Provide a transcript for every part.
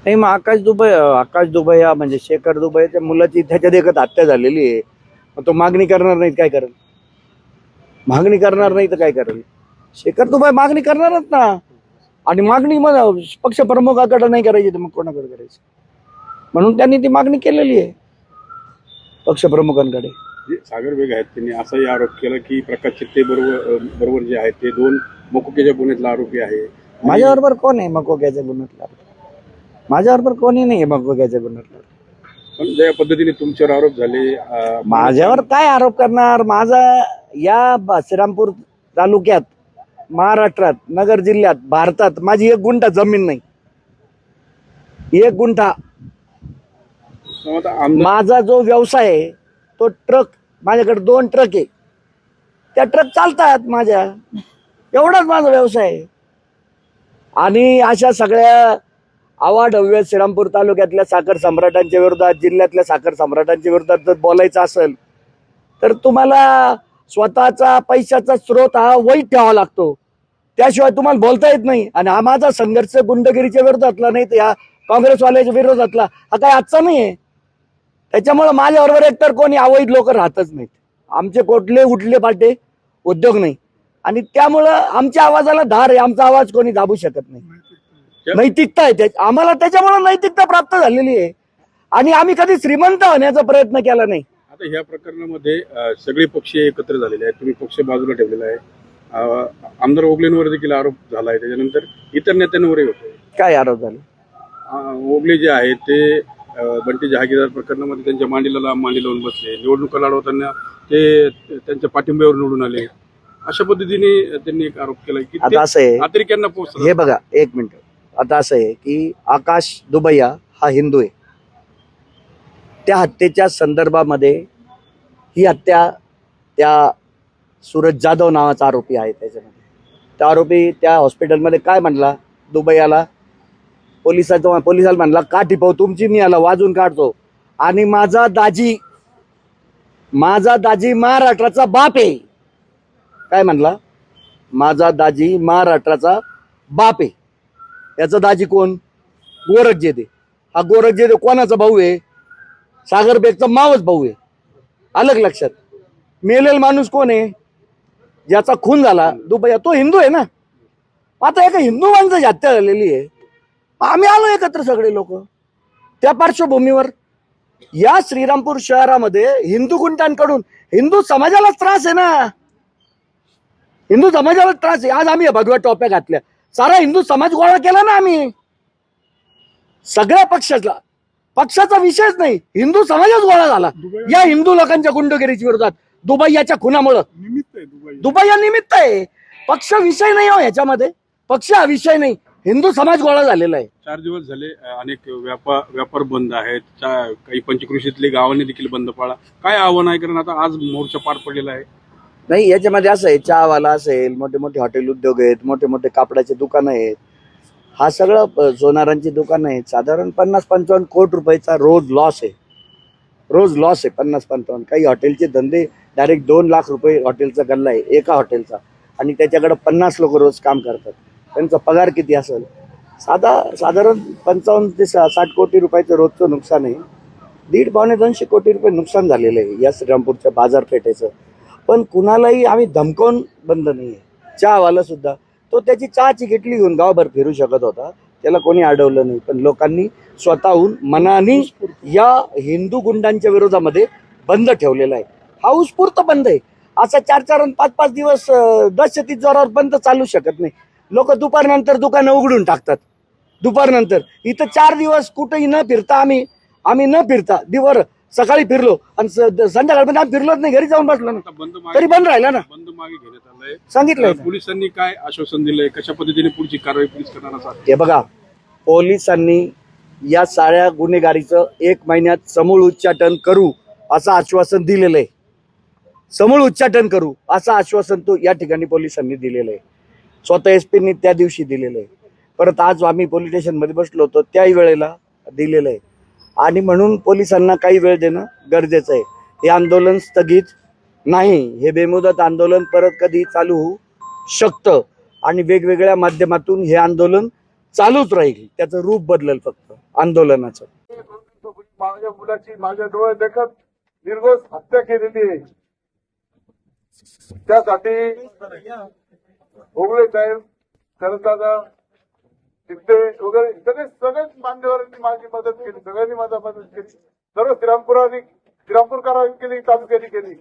नाही, मग आकाश दुबे या म्हणजे शेखर दुबईच्या मुलाची त्याच्या देखत हत्या झालेली आहे. मग तो मागणी करणार नाही काय करेल? मागणी करणार नाही तर काय करेल? शेखर दुबई मागणी करणारच ना. आणि मागणी मग पक्ष प्रमुखाकडे नाही करायची तर मग कोणाकडे करायची? म्हणून त्यांनी ती मागणी केलेली आहे पक्ष प्रमुखांकडे. सागर बेग आहेत, त्यांनी असाही आरोप केला की प्रकाश चित्ते बरोबर जे आहेत ते 2 मकोक्याच्या गुन्ह्यातला आरोपी आहे. माझ्याबरोबर कोण आहे मकोक्याच्या गुन्ह्यातला? माझ्याबरोबर कोणी नाही मकोक्याच्या गुन्ह्यातला. पण ज्या पद्धतीने तुमच्यावर आरोप झाले, माझ्यावर काय आरोप करणार? माझा या श्रीरामपूर तालुक्यात, महाराष्ट्रात, नगर जिल्ह्यात, भारतात माझी 1 गुंठा जमीन नाही. 1 गुंठा. माझा जो व्यवसाय आहे तो ट्रक, माझ्याकडे 2 ट्रक आहे. त्या ट्रक चालतात माझ्या. एवढाच माझा व्यवसाय आहे. आणि अशा सगळ्या अवाढव्य श्रीरामपूर तालुक्यातल्या साखर सम्राटांच्या विरोधात, जिल्ह्यातल्या साखर सम्राटांच्या विरोधात जर बोलायचं असेल तर तुम्हाला स्वतःचा पैशाचा स्रोत हा वैध ठेवावा लागतो. त्याशिवाय तुम्हाला बोलता येत नाही. आणि हा माझा संघर्ष गुंडगिरीच्या विरोधातला नाही तर या काँग्रेसवाल्याच्या विरोधातला हा काही आजचा नाही आहे. त्याच्यामुळे माझ्याबरोबर एकतर कोणी अवैध लोक राहतच नाहीत. आमचे कुठले उठले पाटे उद्योग नाही. आणि त्यामुळं आमच्या आवाजाला धार आहे. आमचा आवाज कोणी दाबू शकत नाही. नैतिकता आहे आम्हाला, त्याच्यामुळे नैतिकता प्राप्त झालेली आहे. आणि आम्ही कधी श्रीमंत होण्याचा प्रयत्न केला नाही. आता ह्या प्रकरणामध्ये सगळे पक्ष एकत्र झालेले आहेत. तुम्ही पक्ष बाजूला ठेवलेला आहे. आमदार ओगलेंवर देखील आरोप झाला आहे. त्याच्यानंतर इतर नेत्यांवरही होते. काय आरोप झाले? ओगले जे आहेत ते बंटी जहागीरदार प्रकरणामध्ये त्यांच्या मांडीला मांडी लावून बसले. निवडणुका लढवताना ते त्यांच्या पाठिंब्यावर निवडून आले. अशा पद्धतीने त्यांनी एक आरोप केला की आता असं आहे, नागरिकांना पोहोचलं. हे बघा 1 मिनिट. आता असं आहे की आकाश दुबैया हा हिंदू आहे. त्या हत्येच्या संदर्भामध्ये ही हत्या त्या सूरज जाधव नावाचा आरोपी आहे. त्याच्यामध्ये त्या आरोपी त्या हॉस्पिटलमध्ये काय म्हणला दुबैयाला, पोलिसाला म्हणला का टिपव तुमची, मी याला वाजून काढतो. आणि माझा दाजी महाराष्ट्राचा बाप आहे. काय म्हणला? माझा दाजी महाराष्ट्राचा बाप आहे. याचा दाजी कोण? गोरखजेदे. हा गोरखजेदे कोणाचा भाऊ आहे? सागर बेगचा मावस भाऊ आहे. अलग लक्षात. मेलेल माणूस कोण आहे? ज्याचा खून झाला दुबई, तो हिंदू आहे ना. आता एका हिंदू माणसाची हत्या झालेली आहे. आम्ही आलो एकत्र सगळे लोक. त्या पार्श्वभूमीवर या श्रीरामपूर शहरामध्ये हिंदू गुंडांकडून हिंदू समाजालाच त्रास आहे ना. हिंदू समाजाला त्रास आहे. आज आम्ही भगव्या टोप्या घातल्या, सारा हिंदू समाज गोळा केला ना आम्ही. सगळ्या पक्षाचा विषयच नाही, हिंदू समाजच गोळा झाला या हिंदू लोकांच्या गुंडगिरीच्या विरोधात. दुबैयाच्या खुनामुळं दुबैया निमित्त आहे. पक्ष विषय नाही हो याच्यामध्ये. पक्ष हा विषय नाही, हिंदू समाज गोळा झालेला आहे. 4 दिवस झाले अनेक व्यापार बंद आहेत. काही पंचकृषीतले गावांनी देखील बंद पाळला. काय आव्हान आहे? कारण आता आज मोर्चा पार पडलेला आहे. नाही, याच्यामध्ये असं आहे, चहावाला असेल, मोठे मोठे हॉटेल उद्योग आहेत, मोठे मोठे कापडाचे दुकानं आहेत, हा सगळं सोनारांची दुकानं आहेत. साधारण 50-55 कोटी रुपयाचा रोज लॉस आहे. 50-55. काही हॉटेलचे धंदे डायरेक्ट 2 लाख रुपये हॉटेलचा गल्ला आहे एका हॉटेलचा. आणि त्याच्याकडे 50 लोक रोज काम करतात. त्यांचा पगार किती असेल? साधारण 55 ते 60 कोटी रुपयाचं रोजचं नुकसान आहे. 1.5-200 कोटी रुपये नुकसान झालेलं आहे या श्रीरामपूरच्या बाजारपेठेचं. पण कुणालाही आम्ही धमकावून बंद नाही आहे. चहावाला सुद्धा तो त्याची चहाची किटली घेऊन गावभर फिरू शकत होता, त्याला कोणी अडवलं नाही. पण लोकांनी स्वतःहून मनाने या हिंदू गुंडांच्या विरोधामध्ये बंद ठेवलेला आहे. हा उत्स्फूर्त बंद आहे. असा 4-4 आणि 5-5 दिवस दहशती जोरावर बंद चालू शकत नाही. लोक दुपारनंतर दुकानं उघडून टाकतात. दुपारनंतर इथं 4 दिवस कुठेही न फिरता आम्ही न फिरता दिवस सकाळी फिरलो आणि संध्याकाळपर्यंत आम्ही फिरलोच नाही, घरी जाऊन बसलो ना, तरी बंद राहिला ना. बंद मागे घेण्यात आलंय, सांगितलंय. पोलिसांनी काय आश्वासन दिलंय? कशा पद्धतीने पुढची कारवाई पोलीस करणार असा? हे बघा, पोलिसांनी या साऱ्या गुन्हेगारीचं 1 महिन्यात समूळ उच्चाटन करू असं आश्वासन दिलेलं आहे. समूळ उच्चाटन करू असं आश्वासन तो या ठिकाणी पोलिसांनी दिलेलं आहे. स्वतः SP त्या दिवशी दिलेलं आहे. परत आज आम्ही पोलीस स्टेशनमध्ये बसलो होतो त्याही वेळेला दिलेलं आहे. आणि म्हणून पोलिसांना काही वेळ देणं गरजेचं आहे. हे आंदोलन स्थगित नाही. हे बेमुदत आंदोलन परत कधी चालू होऊ शकतं आणि वेगवेगळ्या माध्यमातून हे आंदोलन चालूच राहील. त्याचं रूप बदलेल फक्त. आंदोलनाचं. माझ्या मुलाची माझ्या डोळ्यात देखत निर्घोष हत्या केलेली आहे. त्यासाठी ओगळे साहेब, शरददादा, शिंदे वगैरे सगळेच मान्यवरांनी माझी मदत केली, सगळ्यांनी माझा मदत केली, सर्व श्रीरामपूरकरांनी केली, तालुक्याने केली.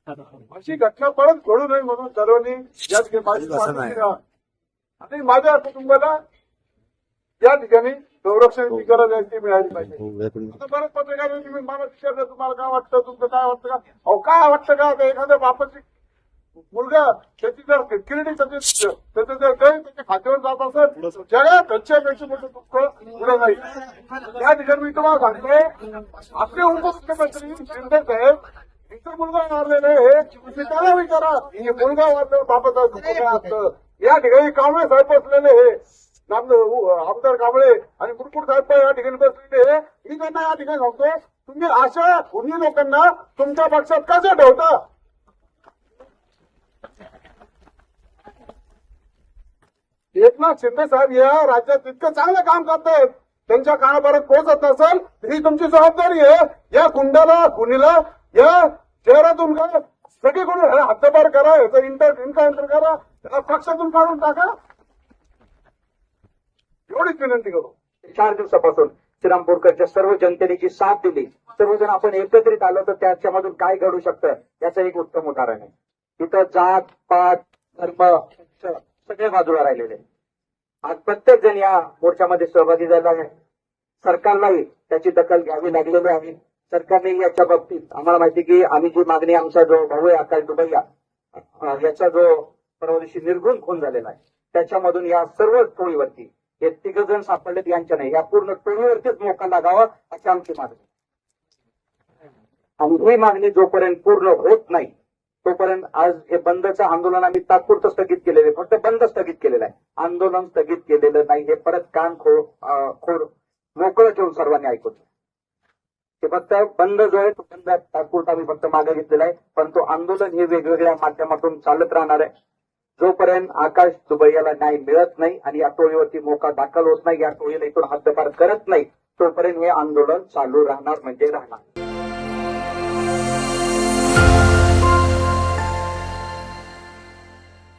अशी घटना परत घडू नये म्हणून सर्वांनी या ठिकाणी माझी बाजू घ्या. आणि माझ्या कुटुंबाला या ठिकाणी संरक्षणाची गरज आहे ती मिळाली पाहिजे. आता बरेच पत्रकारांनी मला विचारलं तुम्हाला काय वाटतं, तुमचं काय वाटतं का? अहो काय वाटतं का? आता एखाद्या बापाची मुलगा त्याची जर किरडी त्याचं जर काही त्याच्या खात्यावर जात असेल जगात त्यांच्यापेक्षा मोठं दुःख पुढे नाही. या ठिकाणी मी तुम्हाला सांगतो, आपले उपमुख्यमंत्री शिंदे साहेब इतर मुलगा मारलेले हे तुम्ही त्याला विचारा की मुलगा मारल्यावर बापाचा दुःख काय असतं. या ठिकाणी कांबळे साहेब बसलेले हे आमदार कांबळे आणि मुरकुट साहेब या ठिकाणी बसलेले हे, मी त्यांना या ठिकाणी सांगतो, तुम्ही अशा खुनी लोकांना तुमच्या पक्षात कसं ठेवता? एकनाथ शिंदे साहेब या राज्यात इतकं चांगलं काम करतायत, त्यांच्या कानापर्यंत पोहोचत नसेल ही तुमची जबाबदारी आहे. या खुंडाला खुनीला या शहरातून सगळीकडून हद्दपार करा, याचा इन्काउंटर करा, त्याला पक्षातून काढून टाका, एवढीच विनंती करू. 4 दिवसापासून श्रीरामपूरकरच्या सर्व जनतेने जी साथ दिली, सर्वजण आपण एकत्रित आलो तर त्याच्यामधून काय घडू शकतं याचं एक उत्तम उदाहरण आहे. इथं जात पात धर्म सगळे बाजूला राहिलेले. आज प्रत्येक जण या मोर्चामध्ये सहभागी झाला आहे. सरकारलाही त्याची दखल घ्यावी लागलेली आहे. सरकारने याच्या बाबतीत आम्हाला माहिती की आम्ही जी मागणी, आमचा जो भाऊ आहे आकाश दुबैया याचा जो परवा दिवशी निर्घुण खून झालेला आहे, त्याच्यामधून या सर्व टोळीवरती हे 3 जण सापडलेत, यांच्या नाही, या पूर्ण टोळीवरतीच मोका लागावा अशी आमची मागणी. आणि ही मागणी जोपर्यंत पूर्ण होत नाही तोपर्यंत आज हे बंदचं आंदोलन आम्ही तात्पुरतं स्थगित केलेलं आहे. फक्त बंद स्थगित केलेलं आहे, आंदोलन स्थगित केलेलं नाही. हे परत कान खोड मोकळं ठेवून सर्वांनी ऐकून ते फक्त बंद जो आहे तो बंद तात्पुरता आम्ही फक्त मागे घेतलेला आहे. पण तो आंदोलन हे वेगवेगळ्या माध्यमातून चालत राहणार आहे. जोपर्यंत आकाश दुबैयाला न्याय मिळत नाही आणि या टोळीवरती मोका दाखल होत नाही, या टोळीला इथून हद्दपार करत नाही, तोपर्यंत हे आंदोलन चालू राहणार म्हणजे राहणार.